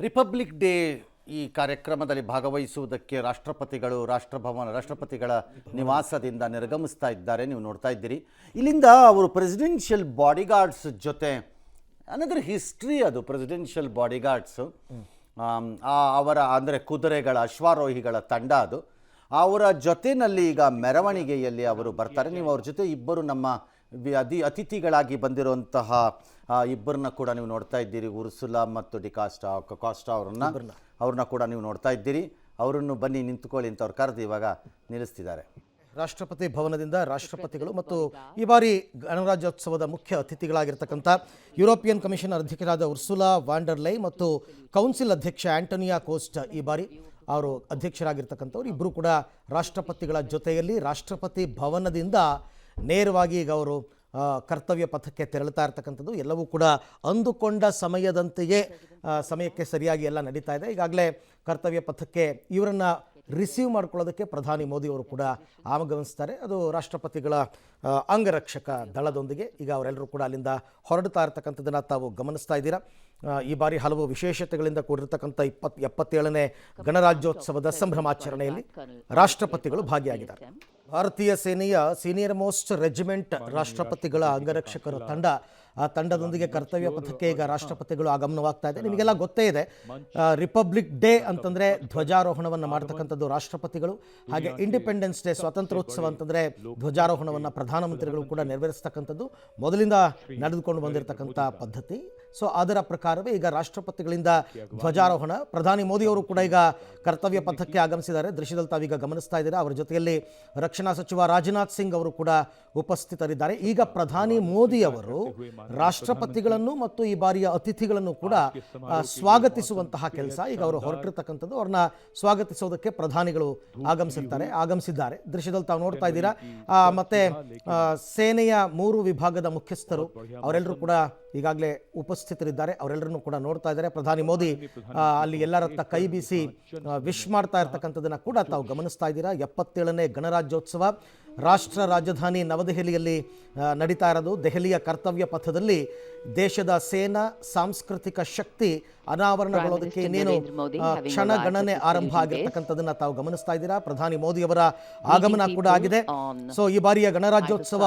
Republic day ಈ ಕಾರ್ಯಕ್ರಮದಲ್ಲಿ ಭಾಗವಹಿಸುವುದಕ್ಕೆ ರಾಷ್ಟ್ರಪತಿಗಳ ನಿವಾಸದಿಂದ ನಿರ್ಗಮಿಸ್ತಾ ಇದ್ದಾರೆ. ನೀವು ನೋಡ್ತಾ ಇದ್ದೀರಿ. ಇಲ್ಲಿಂದ ಅವರು ಪ್ರೆಸಿಡೆನ್ಷಿಯಲ್ ಬಾಡಿಗಾರ್ಡ್ಸ್ ಜೊತೆ ಅನದರ್ ಹಿಸ್ಟ್ರಿ. ಅದು ಪ್ರೆಸಿಡೆನ್ಷಿಯಲ್ ಬಾಡಿಗಾರ್ಡ್ಸು ಅವರ ಅಂದರೆ ಕುದುರೆಗಳ ಅಶ್ವಾರೋಹಿಗಳ ತಂಡ. ಅದು ಅವರ ಜೊತೆಯಲ್ಲಿ ಈಗ ಮೆರವಣಿಗೆಯಲ್ಲಿ ಅವರು ಬರ್ತಾರೆ. ನೀವು ಅವ್ರ ಜೊತೆ ಇಬ್ಬರು ನಮ್ಮ ಅತಿಥಿಗಳಾಗಿ ಬಂದಿರುವಂತಹ ಇಬ್ಬರನ್ನ ಕೂಡ ನೀವು ನೋಡ್ತಾ ಇದ್ದೀರಿ. ಉರ್ಸುಲಾ ಮತ್ತು ಕಾಸ್ಟಾ ಅವ್ರನ್ನ ಕೂಡ ನೀವು ನೋಡ್ತಾ ಇದ್ದೀರಿ. ಅವರನ್ನು ಬನ್ನಿ ನಿಂತುಕೊಳ್ಳಿ ಅಂತ ಅವ್ರು ಕರೆದು ಇವಾಗ ನಿಲ್ಲಿಸ್ತಿದ್ದಾರೆ. ರಾಷ್ಟ್ರಪತಿ ಭವನದಿಂದ ರಾಷ್ಟ್ರಪತಿಗಳು ಮತ್ತು ಈ ಬಾರಿ ಗಣರಾಜ್ಯೋತ್ಸವದ ಮುಖ್ಯ ಅತಿಥಿಗಳಾಗಿರ್ತಕ್ಕಂಥ ಯುರೋಪಿಯನ್ ಕಮಿಷನ್ ಅಧ್ಯಕ್ಷರಾದ ಉರ್ಸುಲಾ ವಾಂಡರ್ ಲೈ ಮತ್ತು ಕೌನ್ಸಿಲ್ ಅಧ್ಯಕ್ಷ ಆಂಟೋನಿಯಾ ಕೋಸ್ಟ್ ಈ ಬಾರಿ ಅವರು ಅಧ್ಯಕ್ಷರಾಗಿರ್ತಕ್ಕಂಥವ್ರು ಇಬ್ಬರು ಕೂಡ ರಾಷ್ಟ್ರಪತಿಗಳ ಜೊತೆಯಲ್ಲಿ ರಾಷ್ಟ್ರಪತಿ ಭವನದಿಂದ ನೇರವಾಗಿ ಈಗ ಅವರು ಕರ್ತವ್ಯ ಪಥಕ್ಕೆ ತೆರಳುತ್ತಾ ಇರ್ತಕ್ಕಂಥದ್ದು. ಎಲ್ಲವೂ ಕೂಡ ಅಂದುಕೊಂಡ ಸಮಯಕ್ಕೆ ಸರಿಯಾಗಿ ಎಲ್ಲ ನಡೀತಾ ಇದೆ. ಈಗಾಗಲೇ ಕರ್ತವ್ಯ ಪಥಕ್ಕೆ ಇವರನ್ನು ರಿಸೀವ್ ಮಾಡ್ಕೊಳ್ಳೋದಕ್ಕೆ ಪ್ರಧಾನಿ ಮೋದಿ ಅವರು ಕೂಡ ಆಗಮಿಸ್ತಾರೆ. ಅದು ರಾಷ್ಟ್ರಪತಿಗಳ ಅಂಗರಕ್ಷಕ ದಳದೊಂದಿಗೆ ಈಗ ಅವರೆಲ್ಲರೂ ಕೂಡ ಅಲ್ಲಿಂದ ಹೊರಡ್ತಾ ಇರ್ತಕ್ಕಂಥದ್ದನ್ನು ತಾವು ಗಮನಿಸ್ತಾ ಇದ್ದೀರಾ. ಈ ಬಾರಿ ಹಲವು ವಿಶೇಷತೆಗಳಿಂದ ಕೂಡಿರ್ತಕ್ಕಂಥ 77ನೇ ಗಣರಾಜ್ಯೋತ್ಸವದ ಸಂಭ್ರಮಾಚರಣೆಯಲ್ಲಿ ರಾಷ್ಟ್ರಪತಿಗಳು ಭಾಗಿಯಾಗಿದ್ದಾರೆ. ಭಾರತೀಯ ಸೇನೆಯ ಸೀನಿಯರ್ ಮೋಸ್ಟ್ ರೆಜಿಮೆಂಟ್ ರಾಷ್ಟ್ರಪತಿಗಳ ಅಂಗರಕ್ಷಕರ ತಂಡ, ಆ ತಂಡದೊಂದಿಗೆ ಕರ್ತವ್ಯ ಪಥಕ್ಕೆ ಈಗ ರಾಷ್ಟ್ರಪತಿಗಳು ಆಗಮನವಾಗ್ತಾ ಇದೆ. ನಿಮಗೆಲ್ಲ ಗೊತ್ತೇ ಇದೆ, ರಿಪಬ್ಲಿಕ್ ಡೇ ಅಂತಂದರೆ ಧ್ವಜಾರೋಹಣವನ್ನು ಮಾಡ್ತಕ್ಕಂಥದ್ದು ರಾಷ್ಟ್ರಪತಿಗಳು. ಹಾಗೆ ಇಂಡಿಪೆಂಡೆನ್ಸ್ ಡೇ ಸ್ವಾತಂತ್ರ್ಯೋತ್ಸವ ಅಂತಂದರೆ ಧ್ವಜಾರೋಹಣವನ್ನು ಪ್ರಧಾನಮಂತ್ರಿಗಳು ಕೂಡ ನೆರವೇರಿಸ್ತಕ್ಕಂಥದ್ದು ಮೊದಲಿಂದ ನಡೆದುಕೊಂಡು ಬಂದಿರತಕ್ಕಂಥ ಪದ್ಧತಿ. ಸೊ ಅದರ ಪ್ರಕಾರವೇ ಈಗ ರಾಷ್ಟ್ರಪತಿಗಳಿಂದ ಧ್ವಜಾರೋಹಣ. ಪ್ರಧಾನಿ ಮೋದಿಯವರು ಕೂಡ ಈಗ ಕರ್ತವ್ಯ ಪಥಕ್ಕೆ ಆಗಮಿಸಿದ್ದಾರೆ. ದೃಶ್ಯದಲ್ಲಿ ತಾವೀಗ ಗಮನಿಸ್ತಾ ಇದ್ದೀರಾ. ಅವರ ಜೊತೆಯಲ್ಲಿ ರಕ್ಷಣಾ ಸಚಿವ ರಾಜನಾಥ್ ಸಿಂಗ್ ಅವರು ಕೂಡ ಉಪಸ್ಥಿತರಿದ್ದಾರೆ. ಈಗ ಪ್ರಧಾನಿ ಮೋದಿಯವರು ರಾಷ್ಟ್ರಪತಿಗಳನ್ನು ಮತ್ತು ಈ ಬಾರಿಯ ಅತಿಥಿಗಳನ್ನು ಕೂಡ ಸ್ವಾಗತಿಸುವಂತಹ ಕೆಲಸ ಈಗ ಅವರು ಹೊರಟಿರ್ತಕ್ಕಂಥದ್ದು. ಅವ್ರನ್ನ ಸ್ವಾಗತಿಸೋದಕ್ಕೆ ಪ್ರಧಾನಿಗಳು ಆಗಮಿಸಿದ್ದಾರೆ. ದೃಶ್ಯದಲ್ಲಿ ತಾವು ನೋಡ್ತಾ ಇದ್ದೀರಾ. ಮತ್ತೆ ಸೇನೆಯ 3 ವಿಭಾಗದ ಮುಖ್ಯಸ್ಥರು ಅವರೆಲ್ಲರೂ ಕೂಡ ಈಗಾಗಲೇ ಉಪಸ್ಥಿತರಿದ್ದಾರೆ. ಅವರೆಲ್ಲರನ್ನು ಕೂಡ ನೋಡ್ತಾ ಇದ್ದಾರೆ. ಪ್ರಧಾನಿ ಮೋದಿ ಅಲ್ಲಿ ಎಲ್ಲರತ್ತ ಕೈ ಬೀಸಿ ವಿಶ್ ಮಾಡ್ತಾ ಇರ್ತಕ್ಕಂಥದ್ದನ್ನು ಕೂಡ ತಾವು ಗಮನಿಸ್ತಾ ಇದ್ದೀರಾ. 77ನೇ ಗಣರಾಜ್ಯೋತ್ಸವ ರಾಷ್ಟ್ರ ರಾಜಧಾನಿ ನವದೆಹಲಿಯಲ್ಲಿ ನಡೀತಾ ಇರೋದು. ದೆಹಲಿಯ ಕರ್ತವ್ಯ ಪಥದಲ್ಲಿ ದೇಶದ ಸೇನಾ ಸಾಂಸ್ಕೃತಿಕ ಶಕ್ತಿ ಅನಾವರಣಗೊಳ್ಳೋದಕ್ಕೆ ಇನ್ನೇನು ಕ್ಷಣಗಣನೆ ಆರಂಭ ಆಗಿರ್ತಕ್ಕಂಥದ್ದನ್ನ ತಾವು ಗಮನಿಸ್ತಾ ಇದ್ದೀರಾ. ಪ್ರಧಾನಿ ಮೋದಿಯವರ ಆಗಮನ ಕೂಡ ಆಗಿದೆ. ಸೊ ಈ ಬಾರಿಯ ಗಣರಾಜ್ಯೋತ್ಸವ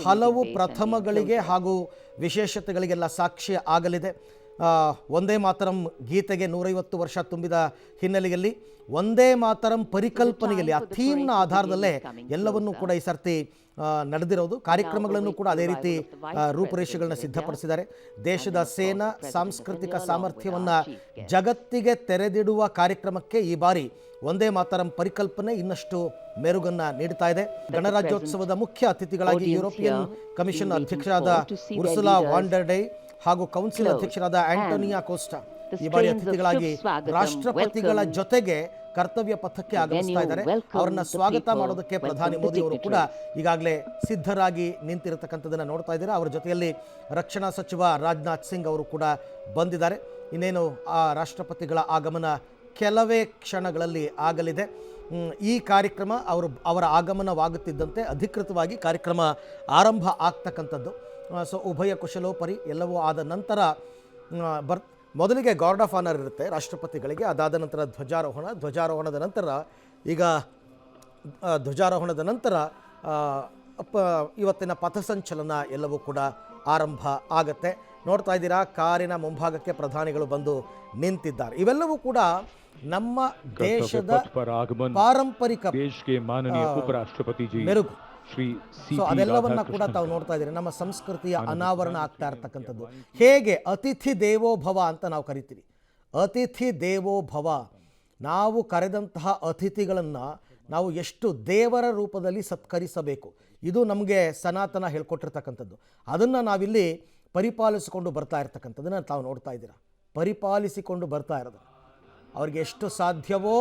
ಹಲವು ಪ್ರಥಮಗಳಿಗೆ ಹಾಗೂ ವಿಶೇಷತೆಗಳಿಗೆಲ್ಲ ಸಾಕ್ಷಿ ಆಗಲಿದೆ. ಒಂದೇ ಮಾತರಂ ಗೀತೆಗೆ 150 ವರ್ಷ ತುಂಬಿದ ಹಿನ್ನೆಲೆಯಲ್ಲಿ ಒಂದೇ ಮಾತರಂ ಪರಿಕಲ್ಪನೆಯಲ್ಲಿ ಆ ಥೀಮ್ನ ಆಧಾರದಲ್ಲೇ ಎಲ್ಲವನ್ನೂ ಕೂಡ ಈ ಸರ್ತಿ ನಡೆದಿರೋದು. ಕಾರ್ಯಕ್ರಮಗಳನ್ನು ಕೂಡ ಅದೇ ರೀತಿ ರೂಪುರೇಷೆಗಳನ್ನ ಸಿದ್ಧಪಡಿಸಿದ್ದಾರೆ. ದೇಶದ ಸೇನಾ ಸಾಂಸ್ಕೃತಿಕ ಸಾಮರ್ಥ್ಯವನ್ನು ಜಗತ್ತಿಗೆ ತೆರೆದಿಡುವ ಕಾರ್ಯಕ್ರಮಕ್ಕೆ ಈ ಬಾರಿ ಒಂದೇ ಮಾತರಂ ಪರಿಕಲ್ಪನೆ ಇನ್ನಷ್ಟು ಮೆರುಗನ್ನ ನೀಡ್ತಾ ಇದೆ. ಗಣರಾಜ್ಯೋತ್ಸವದ ಮುಖ್ಯ ಅತಿಥಿಗಳಾಗಿ ಯುರೋಪಿಯನ್ ಕಮಿಷನ್ ಅಧ್ಯಕ್ಷರಾದ ಉರ್ಸುಲಾ ವಾಂಡರ್ ಲೈ ಹಾಗೂ ಕೌನ್ಸಿಲ್ ಅಧ್ಯಕ್ಷರಾದ ಆಂಟೋನಿಯಾ ಕೋಸ್ಟಾ ಈ ಬಾರಿ ಅತಿಥಿಗಳಾಗಿ ರಾಷ್ಟ್ರಪತಿಗಳ ಜೊತೆಗೆ ಕರ್ತವ್ಯ ಪಥಕ್ಕೆ ಆಗಮಿಸ್ತಾ ಇದ್ದಾರೆ. ಅವರನ್ನ ಸ್ವಾಗತ ಮಾಡೋದಕ್ಕೆ ಪ್ರಧಾನಿ ಮೋದಿ ಅವರು ಕೂಡ ಈಗಾಗಲೇ ಸಿದ್ಧರಾಗಿ ನಿಂತಿರತಕ್ಕಂಥದ್ದನ್ನು ನೋಡ್ತಾ ಇದ್ದಾರೆ. ಅವರ ಜೊತೆಯಲ್ಲಿ ರಕ್ಷಣಾ ಸಚಿವ ರಾಜನಾಥ್ ಸಿಂಗ್ ಅವರು ಕೂಡ ಬಂದಿದ್ದಾರೆ. ಇನ್ನೇನು ಆ ರಾಷ್ಟ್ರಪತಿಗಳ ಆಗಮನ ಕೆಲವೇ ಕ್ಷಣಗಳಲ್ಲಿ ಆಗಲಿದೆ. ಈ ಕಾರ್ಯಕ್ರಮ ಅವರ ಆಗಮನವಾಗುತ್ತಿದ್ದಂತೆ ಅಧಿಕೃತವಾಗಿ ಕಾರ್ಯಕ್ರಮ ಆರಂಭ ಆಗ್ತಕ್ಕಂಥದ್ದು. ಸೊ ಉಭಯ ಕುಶಲೋಪರಿ ಎಲ್ಲವೂ ಆದ ನಂತರ ಮೊದಲಿಗೆ ಗಾರ್ಡ್ ಆಫ್ ಆನರ್ ಇರುತ್ತೆ ರಾಷ್ಟ್ರಪತಿಗಳಿಗೆ. ಅದಾದ ನಂತರ ಧ್ವಜಾರೋಹಣದ ನಂತರ ಇವತ್ತಿನ ಪಥಸಂಚಲನ ಎಲ್ಲವೂ ಕೂಡ ಆರಂಭ ಆಗತ್ತೆ. ನೋಡ್ತಾ ಇದ್ದೀರಾ, ಕಾರಿನ ಮುಂಭಾಗಕ್ಕೆ ಪ್ರಧಾನಿಗಳು ಬಂದು ನಿಂತಿದ್ದಾರೆ. ಇವೆಲ್ಲವೂ ಕೂಡ ನಮ್ಮ ದೇಶದ ಪಾರಂಪರಿಕ ಮೆರುಗು. ಸೊ ಅದೆಲ್ಲವನ್ನ ಕೂಡ ತಾವು ನೋಡ್ತಾ ಇದ್ದೀರಿ. ನಮ್ಮ ಸಂಸ್ಕೃತಿಯ ಅನಾವರಣ ಆಗ್ತಾ ಇರ್ತಕ್ಕಂಥದ್ದು. ಹೇಗೆ ಅತಿಥಿ ದೇವೋ ಭವ ಅಂತ ನಾವು ಕರಿತೀವಿ. ಅತಿಥಿ ದೇವೋ ಭವ, ನಾವು ಕರೆದಂತಹ ಅತಿಥಿಗಳನ್ನು ನಾವು ಎಷ್ಟು ದೇವರ ರೂಪದಲ್ಲಿ ಸತ್ಕರಿಸಬೇಕು, ಇದು ನಮಗೆ ಸನಾತನ ಹೇಳ್ಕೊಟ್ಟಿರ್ತಕ್ಕಂಥದ್ದು. ಅದನ್ನು ನಾವಿಲ್ಲಿ ಪರಿಪಾಲಿಸಿಕೊಂಡು ಬರ್ತಾ ಇರ್ತಕ್ಕಂಥದ್ದನ್ನು ತಾವು ನೋಡ್ತಾ ಇದ್ದೀರಾ. ಪರಿಪಾಲಿಸಿಕೊಂಡು ಬರ್ತಾ ಇರೋದು ಅವ್ರಿಗೆ ಎಷ್ಟು ಸಾಧ್ಯವೋ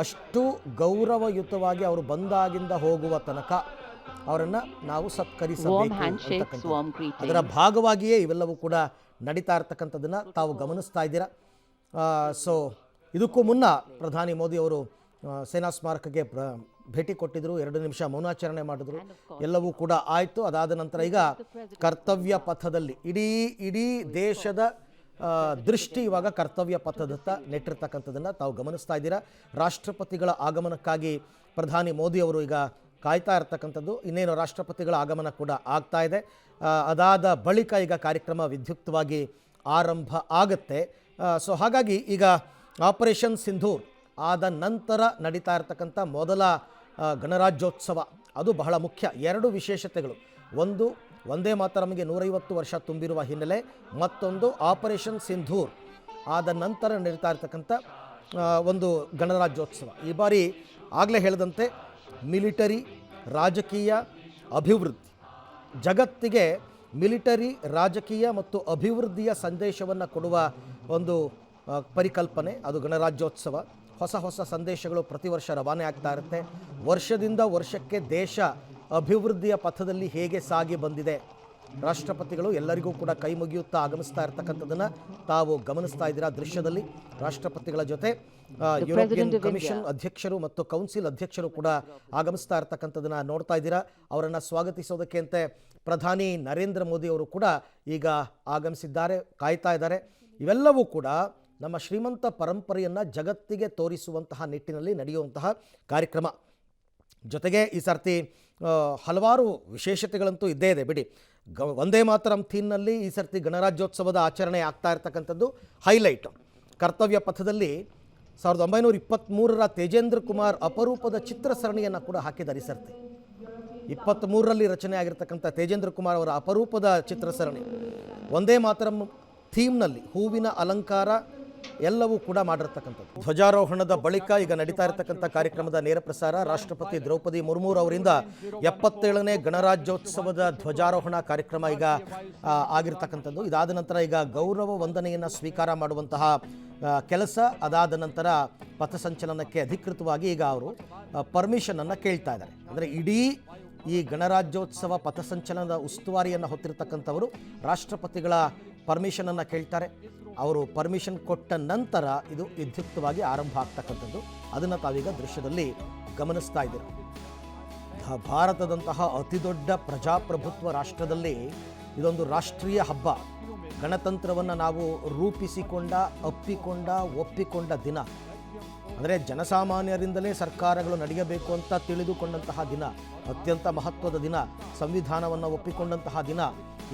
ಅಷ್ಟು ಗೌರವಯುತವಾಗಿ ಅವರು ಬಂದಾಗಿಂದ ಹೋಗುವ ತನಕ ಅವರನ್ನು ನಾವು ಸತ್ಕರಿಸಬೇಕು. ಅದರ ಭಾಗವಾಗಿಯೇ ಇವೆಲ್ಲವೂ ಕೂಡ ನಡೀತಾ ಇರ್ತಕ್ಕಂಥದ್ದನ್ನು ತಾವು ಗಮನಿಸ್ತಾ ಇದ್ದೀರಾ. ಸೊ ಇದಕ್ಕೂ ಮುನ್ನ ಪ್ರಧಾನಿ ಮೋದಿ ಅವರು ಸೇನಾ ಸ್ಮಾರಕಕ್ಕೆ ಭೇಟಿ ಕೊಟ್ಟಿದ್ರು, 2 ನಿಮಿಷ ಮೌನಾಚರಣೆ ಮಾಡಿದ್ರು, ಎಲ್ಲವೂ ಕೂಡ ಆಯಿತು. ಅದಾದ ನಂತರ ಈಗ ಕರ್ತವ್ಯ ಪಥದಲ್ಲಿ ಇಡೀ ದೇಶದ ದೃಷ್ಟಿ ಇವಾಗ ಕರ್ತವ್ಯ ಪಥದತ್ತ ನೆಟ್ಟಿರ್ತಕ್ಕಂಥದ್ದನ್ನು ತಾವು ಗಮನಿಸ್ತಾ ಇದ್ದೀರಾ. ರಾಷ್ಟ್ರಪತಿಗಳ ಆಗಮನಕ್ಕಾಗಿ ಪ್ರಧಾನಿ ಮೋದಿ ಅವರು ಈಗ ಕಾಯ್ತಾ ಇರ್ತಕ್ಕಂಥದ್ದು. ಇನ್ನೇನು ರಾಷ್ಟ್ರಪತಿಗಳ ಆಗಮನ ಕೂಡ ಆಗ್ತಾ ಇದೆ. ಅದಾದ ಬಳಿಕ ಈಗ ಕಾರ್ಯಕ್ರಮ ವಿದ್ಯುಕ್ತವಾಗಿ ಆರಂಭ ಆಗುತ್ತೆ. ಸೊ ಹಾಗಾಗಿ ಈಗ ಆಪರೇಷನ್ ಸಿಂಧೂರ್ ಆದ ನಂತರ ನಡೀತಾ ಇರತಕ್ಕಂಥ ಮೊದಲ ಗಣರಾಜ್ಯೋತ್ಸವ ಅದು ಬಹಳ ಮುಖ್ಯ. ಎರಡು ವಿಶೇಷತೆಗಳು, ಒಂದು ವಂದೇ ಮಾತರಮ್ಗೆ 150 ವರ್ಷ ತುಂಬಿರುವ ಹಿನ್ನೆಲೆ, ಮತ್ತೊಂದು ಆಪರೇಷನ್ ಸಿಂಧೂರ್ ಆದ ನಂತರ ನಡೀತಾ ಇರತಕ್ಕಂಥ ಒಂದು ಗಣರಾಜ್ಯೋತ್ಸವ. ಈ ಬಾರಿ ಆಗಲೇ ಹೇಳಿದಂತೆ ಮಿಲಿಟರಿ, ರಾಜಕೀಯ, ಅಭಿವೃದ್ಧಿ, ಜಗತ್ತಿಗೆ ಮಿಲಿಟರಿ, ರಾಜಕೀಯ ಮತ್ತು ಅಭಿವೃದ್ಧಿಯ ಸಂದೇಶವನ್ನು ಕೊಡುವ ಒಂದು ಪರಿಕಲ್ಪನೆ ಅದು ಗಣರಾಜ್ಯೋತ್ಸವ. ಹೊಸ ಹೊಸ ಸಂದೇಶಗಳು ಪ್ರತಿ ವರ್ಷ ರವಾನೆ ಆಗ್ತಾ ಇರುತ್ತೆ. ವರ್ಷದಿಂದ ವರ್ಷಕ್ಕೆ ದೇಶ ಅಭಿವೃದ್ಧಿಯ ಪಥದಲ್ಲಿ ಹೇಗೆ ಸಾಗಿ ಬಂದಿದೆ, ರಾಷ್ಟ್ರಪತಿಗಳು ಎಲ್ಲರಿಗೂ ಕೂಡ ಕೈ ಮುಗಿಯುತ್ತಾ ಆಗಮಿಸ್ತಾ ಇರ್ತಕ್ಕಂಥದ್ದನ್ನು ತಾವು ಗಮನಿಸ್ತಾ ಇದ್ದೀರಾ ದೃಶ್ಯದಲ್ಲಿ. ರಾಷ್ಟ್ರಪತಿಗಳ ಜೊತೆ ಯುರೋಪಿಯನ್ ಕಮಿಷನ್ ಅಧ್ಯಕ್ಷರು ಮತ್ತು ಕೌನ್ಸಿಲ್ ಅಧ್ಯಕ್ಷರು ಕೂಡ ಆಗಮಿಸ್ತಾ ಇರ್ತಕ್ಕಂಥದ್ದನ್ನು ನೋಡ್ತಾ ಇದ್ದೀರಾ. ಅವರನ್ನು ಸ್ವಾಗತಿಸೋದಕ್ಕೆ ಅಂತೆ ಪ್ರಧಾನಿ ನರೇಂದ್ರ ಮೋದಿ ಅವರು ಕೂಡ ಈಗ ಆಗಮಿಸಿದ್ದಾರೆ, ಕಾಯ್ತಾ ಇದ್ದಾರೆ. ಇವೆಲ್ಲವೂ ಕೂಡ ನಮ್ಮ ಶ್ರೀಮಂತ ಪರಂಪರೆಯನ್ನು ಜಗತ್ತಿಗೆ ತೋರಿಸುವಂತಹ ನಿಟ್ಟಿನಲ್ಲಿ ನಡೆಯುವಂತಹ ಕಾರ್ಯಕ್ರಮ. ಜೊತೆಗೆ ಈ ಸರ್ತಿ ಹಲವಾರು ವಿಶೇಷತೆಗಳಂತೂ ಇದ್ದೇ ಇದೆ ಬಿಡಿ. ವಂದೇ ಮಾತರಂ ಥೀಮ್ನಲ್ಲಿ ಈ ಸರ್ತಿ ಗಣರಾಜ್ಯೋತ್ಸವದ ಆಚರಣೆ ಆಗ್ತಾ ಇರ್ತಕ್ಕಂಥದ್ದು ಹೈಲೈಟ್. ಕರ್ತವ್ಯ ಪಥದಲ್ಲಿ 1923ರ ತೇಜೇಂದ್ರ ಕುಮಾರ್ ಅಪರೂಪದ ಚಿತ್ರಸರಣಿಯನ್ನು ಕೂಡ ಹಾಕಿದ್ದಾರೆ. ಈ ಸರ್ತಿ 23ರಲ್ಲಿ ರಚನೆ ಆಗಿರ್ತಕ್ಕಂಥ ತೇಜೇಂದ್ರ ಕುಮಾರ್ ಅವರ ಅಪರೂಪದ ಚಿತ್ರಸರಣಿ ವಂದೇ ಮಾತರಂ ಥೀಮ್ನಲ್ಲಿ ಹೂವಿನ ಅಲಂಕಾರ ಎಲ್ಲವೂ ಕೂಡ ಮಾಡಿರ್ತಕ್ಕಂಥದ್ದು. ಧ್ವಜಾರೋಹಣದ ಬಳಿಕ ಈಗ ನಡೀತಾ ಇರತಕ್ಕಂಥ ಕಾರ್ಯಕ್ರಮದ ನೇರ ಪ್ರಸಾರ ರಾಷ್ಟ್ರಪತಿ ದ್ರೌಪದಿ ಮುರ್ಮು ಅವರಿಂದ 77ನೇ ಗಣರಾಜ್ಯೋತ್ಸವದ ಧ್ವಜಾರೋಹಣ ಕಾರ್ಯಕ್ರಮ ಈಗ ಆಗಿರ್ತಕ್ಕಂಥದ್ದು. ಇದಾದ ನಂತರ ಈಗ ಗೌರವ ವಂದನೆಯನ್ನು ಸ್ವೀಕಾರ ಮಾಡುವಂತಹ ಕೆಲಸ. ಅದಾದ ನಂತರ ಪಥಸಂಚಲನಕ್ಕೆ ಅಧಿಕೃತವಾಗಿ ಈಗ ಅವರು ಪರ್ಮಿಷನನ್ನು ಕೇಳ್ತಾ ಇದ್ದಾರೆ. ಅಂದರೆ ಇಡೀ ಈ ಗಣರಾಜ್ಯೋತ್ಸವ ಪಥಸಂಚಲನದ ಉಸ್ತುವಾರಿಯನ್ನು ಹೊತ್ತಿರತಕ್ಕಂಥವರು ರಾಷ್ಟ್ರಪತಿಗಳ ಪರ್ಮಿಷನನ್ನು ಕೇಳ್ತಾರೆ. ಅವರು ಪರ್ಮಿಷನ್ ಕೊಟ್ಟ ನಂತರ ಇದು ವಿದ್ಯುಕ್ತವಾಗಿ ಆರಂಭ ಆಗ್ತಕ್ಕಂಥದ್ದು. ಅದನ್ನು ತಾವೀಗ ದೃಶ್ಯದಲ್ಲಿ ಗಮನಿಸ್ತಾ ಇದ್ದೀರ. ಭಾರತದಂತಹ ಅತಿದೊಡ್ಡ ಪ್ರಜಾಪ್ರಭುತ್ವ ರಾಷ್ಟ್ರದಲ್ಲಿ ಇದೊಂದು ರಾಷ್ಟ್ರೀಯ ಹಬ್ಬ. ಗಣತಂತ್ರವನ್ನು ನಾವು ರೂಪಿಸಿಕೊಂಡ, ಒಪ್ಪಿಕೊಂಡ ದಿನ. ಅಂದರೆ ಜನಸಾಮಾನ್ಯರಿಂದಲೇ ಸರ್ಕಾರಗಳು ನಡೆಯಬೇಕು ಅಂತ ತಿಳಿದುಕೊಂಡಂತಹ ದಿನ, ಅತ್ಯಂತ ಮಹತ್ವದ ದಿನ, ಸಂವಿಧಾನವನ್ನು ಒಪ್ಪಿಕೊಂಡಂತಹ ದಿನ.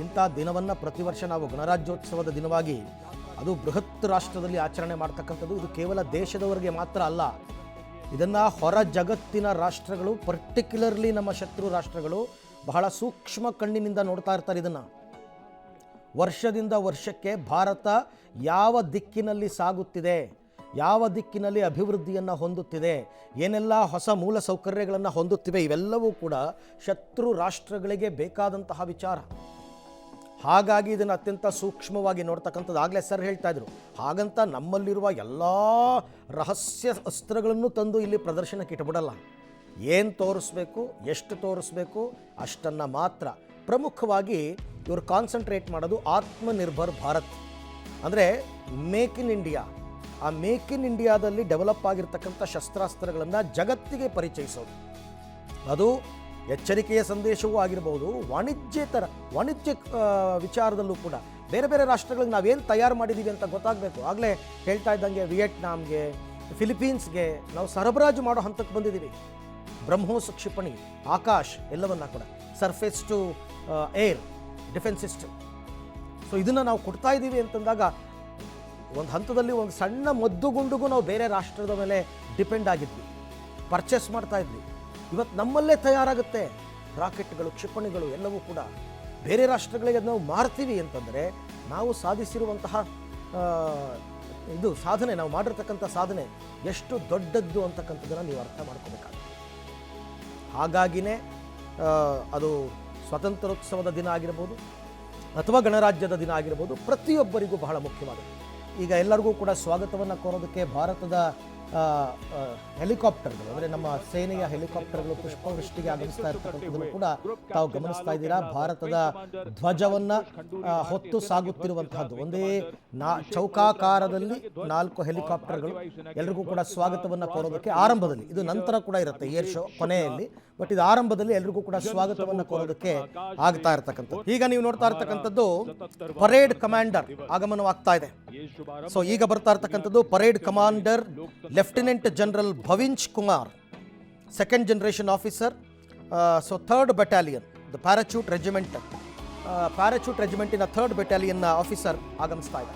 ಇಂಥ ದಿನವನ್ನು ಪ್ರತಿ ವರ್ಷ ನಾವು ಗಣರಾಜ್ಯೋತ್ಸವದ ದಿನವಾಗಿ ಅದು ಬೃಹತ್ ರಾಷ್ಟ್ರದಲ್ಲಿ ಆಚರಣೆ ಮಾಡ್ತಕ್ಕಂಥದ್ದು. ಇದು ಕೇವಲ ದೇಶದವರಿಗೆ ಮಾತ್ರ ಅಲ್ಲ, ಇದನ್ನು ಹೊರ ಜಗತ್ತಿನ ರಾಷ್ಟ್ರಗಳು, ಪರ್ಟಿಕ್ಯುಲರ್ಲಿ ನಮ್ಮ ಶತ್ರು ರಾಷ್ಟ್ರಗಳು ಬಹಳ ಸೂಕ್ಷ್ಮ ಕಣ್ಣಿನಿಂದ ನೋಡ್ತಾ ಇರ್ತಾರೆ. ಇದನ್ನು ವರ್ಷದಿಂದ ವರ್ಷಕ್ಕೆ ಭಾರತ ಯಾವ ದಿಕ್ಕಿನಲ್ಲಿ ಸಾಗುತ್ತಿದೆ, ಯಾವ ದಿಕ್ಕಿನಲ್ಲಿ ಅಭಿವೃದ್ಧಿಯನ್ನು ಹೊಂದುತ್ತಿದೆ, ಏನೆಲ್ಲ ಹೊಸ ಮೂಲ ಸೌಕರ್ಯಗಳನ್ನು ಹೊಂದುತ್ತಿವೆ, ಇವೆಲ್ಲವೂ ಕೂಡ ಶತ್ರು ರಾಷ್ಟ್ರಗಳಿಗೆ ಬೇಕಾದಂತಹ ವಿಚಾರ. ಹಾಗಾಗಿ ಇದನ್ನು ಅತ್ಯಂತ ಸೂಕ್ಷ್ಮವಾಗಿ ನೋಡ್ತಕ್ಕಂಥದ್ದು. ಆಗಲೇ ಸರ್ ಹೇಳ್ತಾ ಇದ್ರು, ಹಾಗಂತ ನಮ್ಮಲ್ಲಿರುವ ಎಲ್ಲ ರಹಸ್ಯ ಅಸ್ತ್ರಗಳನ್ನು ತಂದು ಇಲ್ಲಿ ಪ್ರದರ್ಶನಕ್ಕೆ ಇಟ್ಬಿಡಲ್ಲ. ಏನು ತೋರಿಸ್ಬೇಕು, ಎಷ್ಟು ತೋರಿಸ್ಬೇಕು ಅಷ್ಟನ್ನು ಮಾತ್ರ. ಪ್ರಮುಖವಾಗಿ ಇವರು ಕಾನ್ಸಂಟ್ರೇಟ್ ಮಾಡೋದು ಆತ್ಮನಿರ್ಭರ್ ಭಾರತ್, ಅಂದರೆ ಮೇಕ್ ಇನ್ ಇಂಡಿಯಾ. ಆ ಮೇಕ್ ಇನ್ ಇಂಡಿಯಾದಲ್ಲಿ ಡೆವಲಪ್ ಆಗಿರ್ತಕ್ಕಂಥ ಶಸ್ತ್ರಾಸ್ತ್ರಗಳನ್ನು ಜಗತ್ತಿಗೆ ಪರಿಚಯಿಸೋದು. ಅದು ಎಚ್ಚರಿಕೆಯ ಸಂದೇಶವೂ ಆಗಿರ್ಬೋದು, ವಾಣಿಜ್ಯ ವಿಚಾರದಲ್ಲೂ ಕೂಡ ಬೇರೆ ಬೇರೆ ರಾಷ್ಟ್ರಗಳಿಗೆ ನಾವೇನು ತಯಾರು ಮಾಡಿದ್ದೀವಿ ಅಂತ ಗೊತ್ತಾಗಬೇಕು. ಆಗಲೇ ಹೇಳ್ತಾ ಇದ್ದಂಗೆ ವಿಯೆಟ್ನಾಂಗೆ, ಫಿಲಿಪೀನ್ಸ್ಗೆ ನಾವು ಸರಬರಾಜು ಮಾಡೋ ಹಂತಕ್ಕೆ ಬಂದಿದ್ದೀವಿ. ಬ್ರಹ್ಮೋಸ್ ಕ್ಷಿಪಣಿ, ಆಕಾಶ್ ಎಲ್ಲವನ್ನ ಕೂಡ, surface to air defence system. So ಇದನ್ನು ನಾವು ಕೊಡ್ತಾ ಇದ್ದೀವಿ ಅಂತಂದಾಗ ಒಂದು ಹಂತದಲ್ಲಿ ಒಂದು ಸಣ್ಣ ಮದ್ದುಗುಂಡುಗೂ ನಾವು ಬೇರೆ ರಾಷ್ಟ್ರದ ಮೇಲೆ ಡಿಪೆಂಡ್ ಆಗಿದ್ವಿ, ಪರ್ಚೇಸ್ ಮಾಡ್ತಾ ಇದ್ವಿ. ಇವತ್ತು ನಮ್ಮಲ್ಲೇ ತಯಾರಾಗುತ್ತೆ ರಾಕೆಟ್ಗಳು, ಕ್ಷಿಪಣಿಗಳು ಎಲ್ಲವೂ ಕೂಡ. ಬೇರೆ ರಾಷ್ಟ್ರಗಳಿಗೆ ನಾವು ಮಾರ್ತೀವಿ ಅಂತಂದರೆ ನಾವು ಸಾಧಿಸಿರುವಂತಹ ಇದು ಸಾಧನೆ, ನಾವು ಮಾಡಿರ್ತಕ್ಕಂಥ ಸಾಧನೆ ಎಷ್ಟು ದೊಡ್ಡದ್ದು ಅಂತಕ್ಕಂಥದ್ದನ್ನು ನೀವು ಅರ್ಥ ಮಾಡ್ಕೋಬೇಕಾಗುತ್ತೆ. ಹಾಗಾಗಿನೇ ಅದು ಸ್ವಾತಂತ್ರ್ಯೋತ್ಸವದ ದಿನ ಆಗಿರ್ಬೋದು ಅಥವಾ ಗಣರಾಜ್ಯದ ದಿನ ಆಗಿರ್ಬೋದು, ಪ್ರತಿಯೊಬ್ಬರಿಗೂ ಬಹಳ ಮುಖ್ಯವಾಗಿದೆ. ಈಗ ಎಲ್ಲರಿಗೂ ಕೂಡ ಸ್ವಾಗತವನ್ನು ಕೋರೋದಕ್ಕೆ ಭಾರತದ ಹೆಲಿಕಾಪ್ಟರ್ಗಳು, ಅಂದರೆ ನಮ್ಮ ಸೇನೆಯ ಹೆಲಿಕಾಪ್ಟರ್ಗಳು ಪುಷ್ಪವೃಷ್ಟಿಗೆ ಆಗಮಿಸ್ತಾ ಇರ್ತಕ್ಕಂಥದ್ದನ್ನು ಕೂಡ ತಾವು ಗಮನಿಸ್ತಾ ಇದ್ದೀರಾ. ಭಾರತದ ಧ್ವಜವನ್ನು ಹೊತ್ತು ಸಾಗುತ್ತಿರುವಂತಹದ್ದು ಒಂದೇ ಚೌಕಾಕಾರದಲ್ಲಿ 4 ಹೆಲಿಕಾಪ್ಟರ್ಗಳು ಎಲ್ರಿಗೂ ಕೂಡ ಸ್ವಾಗತವನ್ನು ಕೋರೋದಕ್ಕೆ ಆರಂಭದಲ್ಲಿ, ಇದು ನಂತರ ಕೂಡ ಇರುತ್ತೆ ಏರ್ ಶೋ ಕೊನೆಯಲ್ಲಿ, ಬಟ್ ಇದು ಆರಂಭದಲ್ಲಿ ಎಲ್ರಿಗೂ ಕೂಡ ಸ್ವಾಗತವನ್ನು ಕೋರೋದಕ್ಕೆ ಆಗ್ತಾ ಇರ್ತಕ್ಕಂಥದ್ದು. ಈಗ ನೀವು ನೋಡ್ತಾ ಇರ್ತಕ್ಕಂಥದ್ದು ಪರೇಡ್ ಕಮಾಂಡರ್ ಆಗಮನವಾಗ್ತಾ ಇದೆ. ಸೊ ಈಗ ಬರ್ತಾ ಇರ್ತಕ್ಕಂಥದ್ದು ಪರೇಡ್ ಕಮಾಂಡರ್ ಲೆಫ್ಟಿನೆಂಟ್ ಜನರಲ್ ಭವಿಂಚ್ Kumar, second generation officer. So 3rd battalion, the parachute ರೆಜಿಮೆಂಟಿನ 3rd ಬೆಟಾಲಿಯನ್ನ ಆಫೀಸರ್ ಆಗಮಿಸ್ತಾ ಇದೆ.